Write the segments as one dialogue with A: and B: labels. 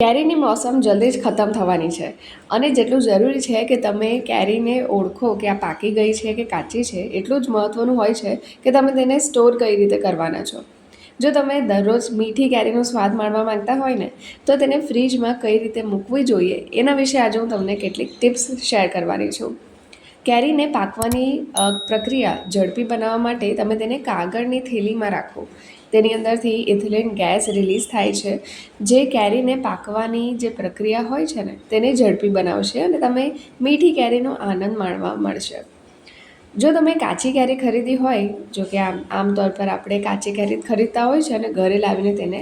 A: કેરીની મોસમ જલ્દી જ ખતમ થવાની છે અને જેટલું જરૂરી છે કે તમે કેરીને ઓળખો કે આ પાકી ગઈ છે કે કાચી છે, એટલું જ મહત્ત્વનું હોય છે કે તમે તેને સ્ટોર કઈ રીતે કરવાના છો. જો તમે દરરોજ મીઠી કેરીનો સ્વાદ માણવા માંગતા હોય ને, તો તેને ફ્રીજમાં કઈ રીતે મૂકવી જોઈએ એના વિશે આજે હું તમને કેટલીક ટિપ્સ શેર કરવાની છું. કેરીને પાકવાની પ્રક્રિયા ઝડપી બનાવવા માટે તમે તેને કાગળની થેલીમાં રાખો. તેની અંદરથી ઇથિલિન ગેસ રિલીઝ થાય છે, જે કેરીને પાકવાની જે પ્રક્રિયા હોય છે ને તેને ઝડપી બનાવશે અને તમે મીઠી કેરીનો આનંદ માણવા મળશે. જો તમે કાચી કેરી ખરીદી હોય, જો કે આમતોર પર આપણે કાચી કેરી ખરીદતા હોય છે અને ઘરે લાવીને તેને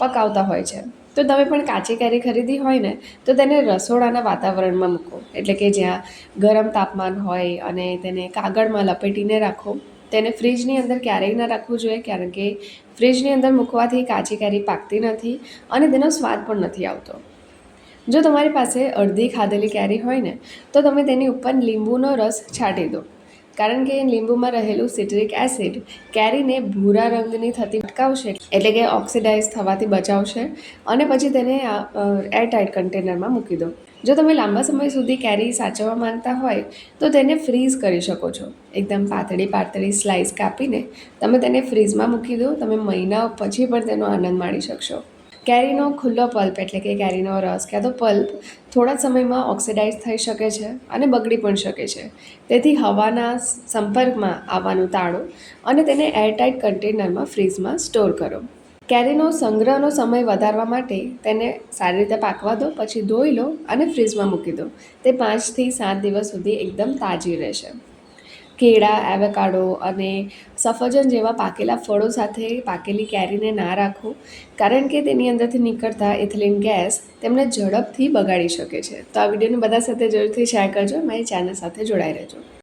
A: પકાવતા હોય છે, તો તમે પણ કાચી કેરી ખરીદી હોય ને તો તેને રસોડાના વાતાવરણમાં મૂકો, એટલે કે જ્યાં ગરમ તાપમાન હોય, અને તેને કાગળમાં લપેટીને રાખો. તેને ફ્રીજની અંદર ક્યારેય ના રાખવું જોઈએ, કારણ કે ફ્રીજની અંદર મૂકવાથી કાચી કેરી પાકતી નથી અને તેનો સ્વાદ પણ નથી આવતો. જો તમારી પાસે અડધી ખાધેલી કેરી હોય ને, તો તમે તેની ઉપર લીંબુનો રસ છાંટી દો, કારણ કે લીંબુમાં રહેલું સિટ્રિક એસિડ કેરીને ભૂરા રંગની થતી અટકાવશે, એટલે કે ઓક્સિડાઇઝ થવાથી બચાવશે. અને પછી તેને એરટાઇટ કન્ટેનરમાં મૂકી દો. જો તમે લાંબા સમય સુધી કેરી સાચવવા માંગતા હોય તો તેને ફ્રીઝ કરી શકો છો. એકદમ પાતળી પાતળી સ્લાઇસ કાપીને તમે તેને ફ્રીઝમાં મૂકી દો. તમે મહિનાઓ પછી પણ તેનો આનંદ માણી શકશો. કેરીનો ખુલ્લો પલ્પ, એટલે કે કેરીનો રસ ક્યાં તો પલ્પ થોડા સમયમાં ઓક્સિડાઇઝ થઈ શકે છે અને બગડી પણ શકે છે. તેથી હવાના સંપર્કમાં આવવાનું ટાળો અને તેને એરટાઇટ કન્ટેનરમાં ફ્રીઝમાં સ્ટોર કરો. કેરીનો સંગ્રહનો સમય વધારવા માટે તેને સારી રીતે પાકવા દો, પછી ધોઈ લો અને ફ્રીઝમાં મૂકી દો. તે 5 થી 7 દિવસ સુધી એકદમ તાજી રહેશે. કેળા, એવોકાડો અને સફરજન જેવા પાકેલા ફળો સાથે પાકેલી કેરીને ના રાખો, કારણ કે તેની અંદરથી નીકળતા ઇથિલિન ગેસ તેમને ઝડપથી બગાડી શકે છે. તો આ વિડીયોને બધા સાથે જરૂરથી શેર કરજો. મારી ચેનલ સાથે જોડાઈ રહેજો.